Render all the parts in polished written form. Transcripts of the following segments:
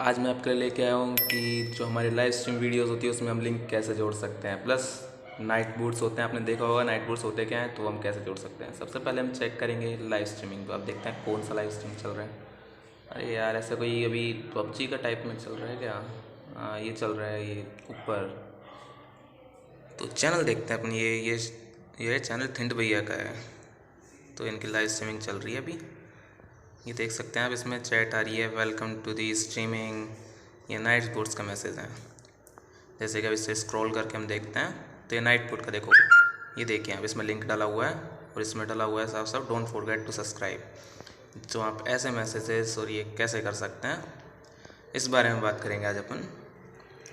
आज मैं आपके लिए लेके आया हूँ कि जो हमारी लाइव स्ट्रीम वीडियोस होती है उसमें हम लिंक कैसे जोड़ सकते हैं। प्लस नाइट बोट्स होते हैं, आपने देखा होगा नाइट बोट्स होते क्या हैं, तो हम कैसे जोड़ सकते हैं। सबसे पहले हम चेक करेंगे लाइव स्ट्रीमिंग पे। आप देखते हैं कौन सा लाइव स्ट्रीम चल रहा है। अरे यार, ऐसा कोई अभी पबजी का टाइप में चल रहा है क्या? हाँ, ये चल रहा है ये ऊपर। तो चैनल देखते हैं अपनी। ये चैनल थिंड भैया का है, तो इनकी लाइव स्ट्रीमिंग चल रही है अभी। ये देख सकते हैं आप, इसमें चैट आ रही है, वेलकम टू दी स्ट्रीमिंग। ये नाइट स्पोर्ट्स का मैसेज है। जैसे कि अब इससे स्क्रॉल करके हम देखते हैं तो ये नाइट बोट का देखो, ये देखिए अब इसमें लिंक डाला हुआ है और इसमें डाला हुआ है साफ साफ डोंट फॉरगेट टू सब्सक्राइब। तो आप ऐसे मैसेजेस और ये कैसे कर सकते हैं, इस बारे में बात करेंगे आज अपन।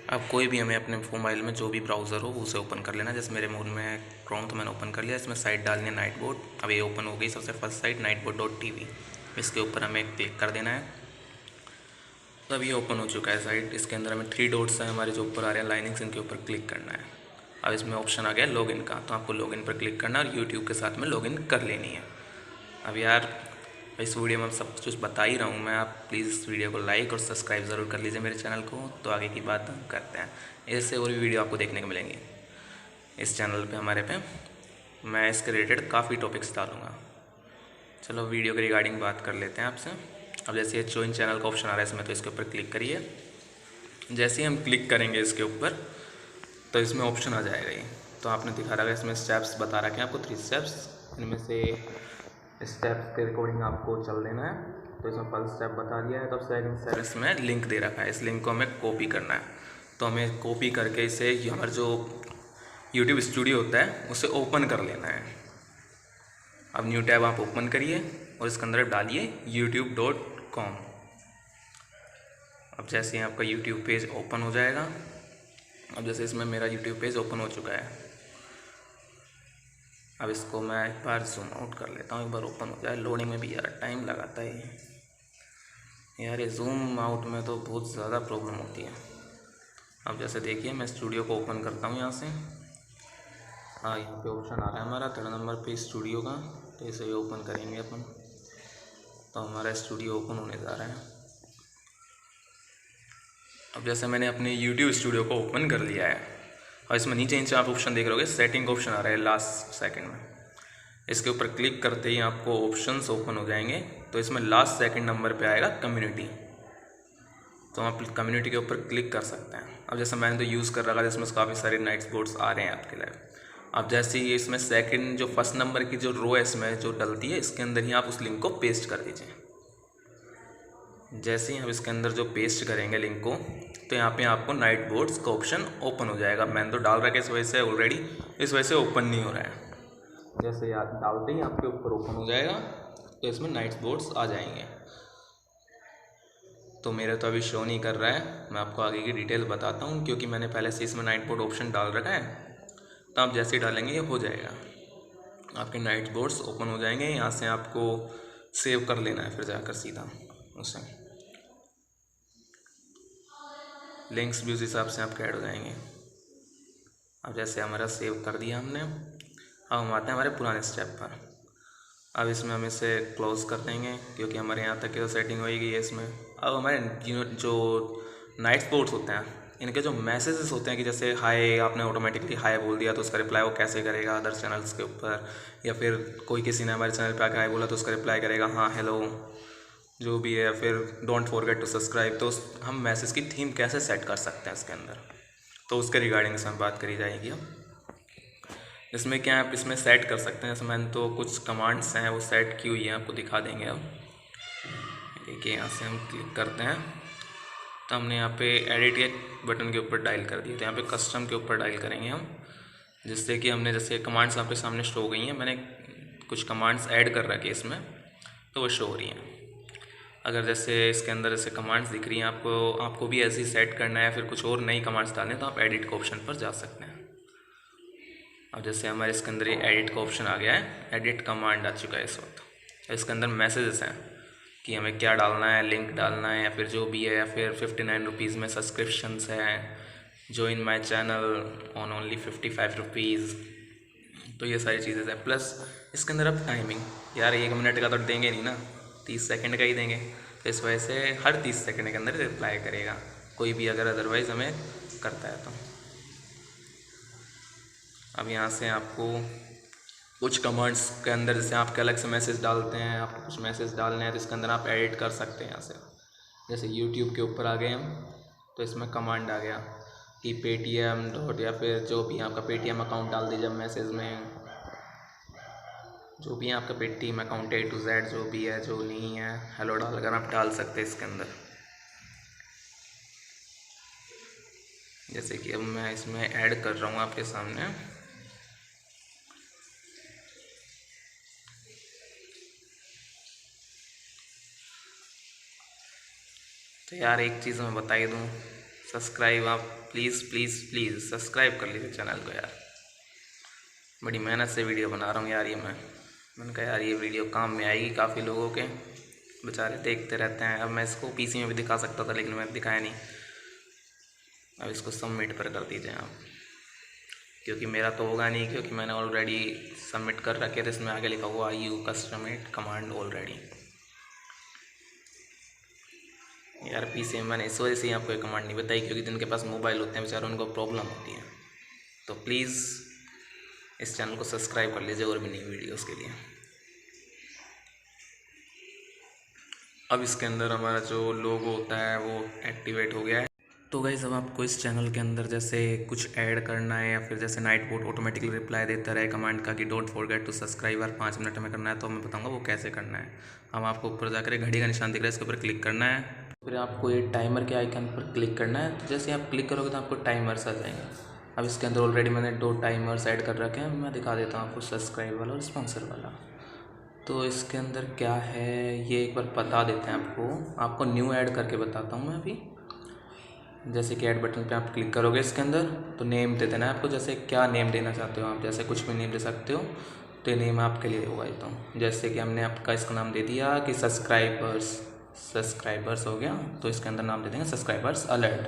आप कोई भी हमें अपने मोबाइल में जो भी ब्राउज़र हो उसे ओपन कर लेना। जैसे मेरे मोबाइल में क्रोम, तो मैंने ओपन कर लिया। इसमें साइट डालनी है नाइट बोट। अब ये ओपन हो गई सबसे फर्स्ट साइट nightbot.tv। इसके ऊपर हमें क्लिक कर देना है। तो अब ये ओपन हो चुका है साइट। इसके अंदर हमें 3 डॉट्स हैं हमारे जो ऊपर आ रहे हैं लाइनिंग्स, इनके ऊपर क्लिक करना है। अब इसमें ऑप्शन आ गया लॉगिन का, तो आपको लॉगिन पर क्लिक करना है और यूट्यूब के साथ में लॉगिन कर लेनी है। अब यार, इस वीडियो में सब कुछ बता ही रहा हूँ मैं, आप प्लीज़ इस वीडियो को लाइक और सब्सक्राइब ज़रूर कर लीजिए मेरे चैनल को। तो आगे की बात हम करते हैं। ऐसे और भी वीडियो आपको देखने को मिलेंगे इस चैनल पे हमारे पे। मैं इसके रिलेटेड काफ़ी टॉपिक्स डालूँगा। चलो वीडियो के रिगार्डिंग बात कर लेते हैं आपसे। अब जैसे ज्वाइन चैनल का ऑप्शन आ रहा है इसमें, तो इसके ऊपर क्लिक करिए। जैसे ही हम क्लिक करेंगे इसके ऊपर, तो इसमें ऑप्शन आ जाएगा ये। तो आपने दिखा रहा है इसमें स्टेप्स बता रखे हैं आपको 3 स्टेप्स। इनमें से स्टेप्स के अकॉर्डिंग आपको चल लेना है। तो इसमें फर्स्ट स्टेप बता दिया है। तो सेकंड स्टेप इसमें लिंक दे रखा है, इस लिंक को हमें कॉपी करना है। तो हमें कॉपी करके इसे हमारा जो यूट्यूब स्टूडियो होता है उसे ओपन कर लेना है। अब न्यू टैब आप ओपन करिए और इसके अंदर डालिए youtube.com। अब जैसे ही आपका यूट्यूब पेज ओपन हो जाएगा, अब जैसे इसमें मेरा यूट्यूब पेज ओपन हो चुका है। अब इसको मैं एक बार जूम आउट कर लेता हूँ, एक बार ओपन हो जाए। लोडिंग में भी यार टाइम लगाता है यार, ये जूम आउट में तो बहुत ज़्यादा प्रॉब्लम होती है। अब जैसे देखिए मैं स्टूडियो को ओपन करता हूँ यहाँ से। हाँ, यहाँ पे ऑप्शन आ रहा है हमारा 3rd नंबर पे स्टूडियो का। तो इसे ओपन करेंगे अपन, तो हमारा स्टूडियो ओपन होने जा रहा है। अब जैसे मैंने अपने यूट्यूब स्टूडियो को ओपन कर लिया है, और इसमें नीचे आप ऑप्शन देख रहे होगे, सेटिंग का ऑप्शन आ रहा है लास्ट सेकंड में। इसके ऊपर क्लिक करते ही आपको ऑप्शंस ओपन हो जाएंगे। तो इसमें लास्ट सेकंड नंबर पे आएगा कम्युनिटी। तो आप कम्युनिटी के ऊपर क्लिक कर सकते हैं। अब जैसे मैंने तो यूज़ कर रखा है, जिसमें काफ़ी सारे नाइट स्पोर्ट्स आ रहे हैं आपके लिए। अब जैसे ही इसमें सेकंड जो फर्स्ट नंबर की जो रो है इसमें जो डलती है, इसके अंदर ही आप उस लिंक को पेस्ट कर दीजिए। जैसे ही हम इसके अंदर जो पेस्ट करेंगे लिंक को, तो यहाँ पे आपको नाइट बोट्स का ऑप्शन ओपन हो जाएगा। मैंने तो डाल रखा है इस वजह से ऑलरेडी, इस वजह से ओपन नहीं हो रहा है। जैसे आप डालते ही आपके ऊपर ओपन हो जाएगा, तो इसमें नाइट बोट्स आ जाएंगे। तो मेरे तो अभी शो नहीं कर रहा है, मैं आपको आगे की डिटेल बताता हूँ, क्योंकि मैंने पहले से इसमें नाइट बोट ऑप्शन डाल रखा है। तो आप जैसे ही डालेंगे ये हो जाएगा, आपके नाइट बोट्स ओपन हो जाएंगे। यहाँ से आपको सेव कर लेना है, फिर जाकर सीधा उसे लिंक्स भी उस हिसाब से आपके ऐड हो जाएंगे। अब जैसे हमारा सेव कर दिया हमने, अब हम आते हैं हमारे पुराने स्टेप पर। अब इसमें हम इसे क्लोज़ कर देंगे, क्योंकि हमारे यहाँ तक की तो सेटिंग हो गई है इसमें। अब हमारे जो नाइट स्पोर्ट्स होते हैं, इनके जो मैसेजेस होते हैं कि जैसे हाय, आपने ऑटोमेटिकली हाय बोल दिया, तो उसका रिप्लाई वो कैसे करेगा अदर चैनल्स के ऊपर, या फिर कोई किसी ने हमारे चैनल पे आके हाय बोला तो उसका रिप्लाई करेगा हाँ हेलो जो भी है, या फिर डोंट फॉरगेट टू सब्सक्राइब। तो हम मैसेज की थीम कैसे सेट कर सकते हैं इसके अंदर, तो उसके रिगार्डिंग से हम बात करी जाएगी। अब इसमें क्या आप इसमें सेट कर सकते हैं। जैसे मैंने तो कुछ कमांड्स हैं वो सेट की हुई है, आपको दिखा देंगे। अब देखिए यहाँ से हम क्लिक करते हैं, तो हमने यहाँ पे एडिट के बटन के ऊपर डायल कर दिया। तो यहाँ पे कस्टम के ऊपर डायल करेंगे हम, जिससे कि हमने जैसे कमांड्स आपके सामने शो हो गई हैं। मैंने कुछ कमांड्स ऐड कर रखी है इसमें, तो वो शो हो रही हैं। अगर जैसे इसके अंदर जैसे कमांड्स दिख रही हैं आपको भी ऐसे ही सेट करना है, फिर कुछ और नई कमांड्स डालने, तो आप एडिट के ऑप्शन पर जा सकते हैं। अब जैसे हमारे इसके अंदर ये एडिट का ऑप्शन आ गया है, एडिट कमांड आ चुका है इस वक्त। इसके अंदर मैसेजेस हैं कि हमें क्या डालना है, लिंक डालना है या फिर जो भी है, या फिर 59 रुपीज़ में सब्सक्रिप्शंस हैं, join my channel on only 55 rupees. तो ये सारी चीज़ें हैं। प्लस इसके अंदर अब टाइमिंग, यार 1 मिनट का तो देंगे नहीं ना, 30 सेकंड का ही देंगे। तो इस वजह से हर 30 सेकंड के अंदर रिप्लाई करेगा, कोई भी अगर अदरवाइज़ हमें करता है तो। अब यहाँ से आपको कुछ कमेंट्स के अंदर जैसे आपके अलग से मैसेज डालते हैं, आपको कुछ मैसेज डालने हैं तो इसके अंदर आप एडिट कर सकते हैं यहाँ से। जैसे यूट्यूब के ऊपर आ गए हम, तो इसमें कमांड आ गया कि पेटीएम डॉट या फिर जो भी आपका पेटीएम अकाउंट डाल दीजिए मैसेज में, जो भी आपका Paytm account A to Z जो भी है, जो नहीं है हेलो डालकर आप डाल सकते हैं इसके अंदर। जैसे कि अब मैं इसमें ऐड कर रहा हूँ आपके सामने। तो यार एक चीज़ मैं बता ही दूँ, सब्सक्राइब आप प्लीज़ प्लीज़ प्लीज़ सब्सक्राइब कर लीजिए चैनल को यार। बड़ी मेहनत से वीडियो बना रहा हूँ यार ये मैंने कहा यार ये वीडियो काम में आएगी काफ़ी लोगों के, बेचारे देखते रहते हैं। अब मैं इसको पीसी में भी दिखा सकता था लेकिन मैं दिखाया नहीं। अब इसको सबमिट पर कर दीजिए आप, क्योंकि मेरा तो होगा नहीं, क्योंकि मैंने ऑलरेडी सबमिट कर रखे थे। इसमें आगे लिखा हुआ यू कस्टमाइज कमांड ऑलरेडी। यार पीसी में मैंने इस वजह से आपको ये कमांड नहीं बताई, क्योंकि जिनके पास मोबाइल होते हैं बेचारे उनको प्रॉब्लम होती है। तो प्लीज़ इस चैनल को सब्सक्राइब कर लीजिए और भी नई वीडियोस के लिए। अब इसके अंदर हमारा जो लोगो होता है वो एक्टिवेट हो गया है। तो गाइस अब आपको इस चैनल के अंदर जैसे कुछ ऐड करना है या फिर जैसे नाइट बोट ऑटोमेटिकली रिप्लाई देता रहे कमांड का कि डोंट फॉरगेट टू सब्सक्राइब और 5 मिनट में करना है, तो मैं बताऊंगा वो कैसे करना है। हम आपको ऊपर जाकर घड़ी का निशान दिख रहा है, इसके ऊपर क्लिक करना है। फिर आपको ये टाइमर के आइकन पर क्लिक करना है। तो जैसे आप क्लिक करोगे तो आपको टाइमर्स आ जाएंगे। अब इसके अंदर ऑलरेडी मैंने 2 टाइमर्स ऐड कर रखे हैं, मैं दिखा देता हूँ आपको, सब्सक्राइब वाला और स्पॉन्सर वाला। तो इसके अंदर क्या है ये एक बार बता देते हैं आपको न्यू ऐड करके बताता हूँ मैं अभी। जैसे कि ऐड बटन पे आप क्लिक करोगे इसके अंदर तो नेम दे देना है आपको। जैसे क्या नेम देना चाहते हो आप, जैसे कुछ भी नेम दे सकते हो, तो ये नेम आपके लिए होगा तो। जैसे कि हमने आपका इसका नाम दे दिया कि सब्सक्राइबर्स हो गया, तो इसके अंदर नाम दे देंगे सब्सक्राइबर्स अलर्ट।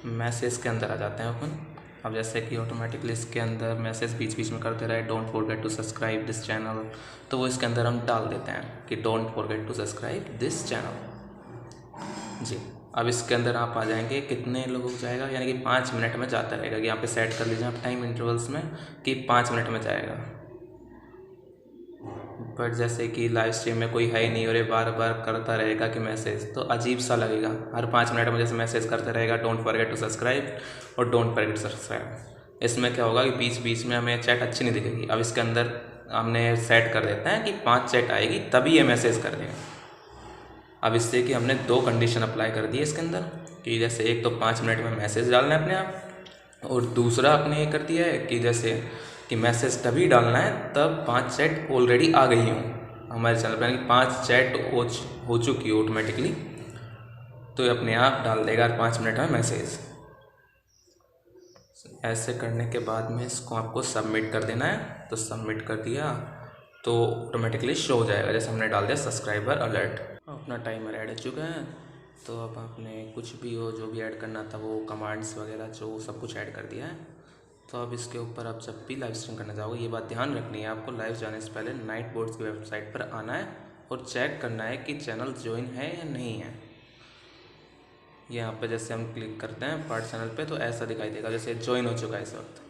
मैसेज के अंदर आ जाते हैं अपन। अब जैसे कि ऑटोमेटिकली इसके अंदर मैसेज बीच बीच में करते रहे don't forget to subscribe this channel, तो वो इसके अंदर हम डाल देते हैं कि don't forget to subscribe this channel जी। अब इसके अंदर आप आ जाएंगे, कितने लोगों को जाएगा, यानी कि 5 मिनट में जाता रहेगा। कि यहाँ पे सेट कर लीजिए आप टाइम इंटरवल्स में कि 5 मिनट में जाएगा। बट जैसे कि लाइव स्ट्रीम में कोई है ही नहीं और ये बार बार करता रहेगा कि मैसेज, तो अजीब सा लगेगा। हर 5 मिनट में जैसे मैसेज करता रहेगा डोंट फॉरगेट टू सब्सक्राइब और डोंट फॉरगेट टू सब्सक्राइब। इसमें क्या होगा कि बीच बीच में हमें चैट अच्छी नहीं दिखेगी। अब इसके अंदर हमने सेट कर देते हैं कि 5 चैट आएगी तभी ये मैसेज कर देगा। अब इससे कि हमने 2 कंडीशन अप्लाई कर दी है इसके अंदर, कि जैसे एक तो 5 मिनट में मैसेज डालना है अपने आप, और दूसरा आपने ये कर दिया है कि जैसे कि मैसेज तभी डालना है तब 5 चैट ऑलरेडी आ गई हों हमारे चैनल पर, यानी कि 5 चैट हो चुकी है ऑटोमेटिकली, तो ये अपने आप डाल देगा 5 मिनट में मैसेज। ऐसे करने के बाद में इसको आपको सबमिट कर देना है। तो सबमिट कर दिया तो ऑटोमेटिकली शो हो जाएगा, जैसे हमने डाल दिया सब्सक्राइबर अलर्ट। अपना टाइमर ऐड हो चुका है। तो अब आपने कुछ भी हो जो भी ऐड करना था वो कमांड्स वगैरह जो सब कुछ ऐड कर दिया है। तो अब इसके ऊपर आप जब भी लाइव स्ट्रीम करना चाहोगे ये बात ध्यान रखनी है आपको, लाइव जाने से पहले नाइट बोर्ड्स की वेबसाइट पर आना है और चेक करना है कि चैनल ज्वाइन है या नहीं है। यहाँ पे जैसे हम क्लिक करते हैं पार्ट चैनल पे तो ऐसा दिखाई देगा जैसे ज्वाइन हो चुका है इस वक्त।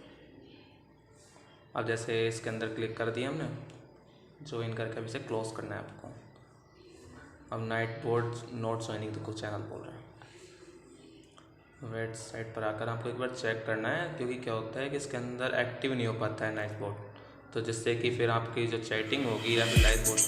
अब जैसे इसके अंदर क्लिक कर दिया हमने, ज्वाइन करके अब इसे क्लोज करना है आपको। अब नाइट बोर्ड नोट ज्वाइनिंग तो कुछ चैनल बोल रहा है। वेबसाइट पर आकर आपको एक बार चेक करना है, क्योंकि क्या होता है कि इसके अंदर एक्टिव नहीं हो पाता है नाइट बोर्ड, तो जिससे कि फिर आपकी जो चैटिंग होगी या फिर लाइव बोर्ड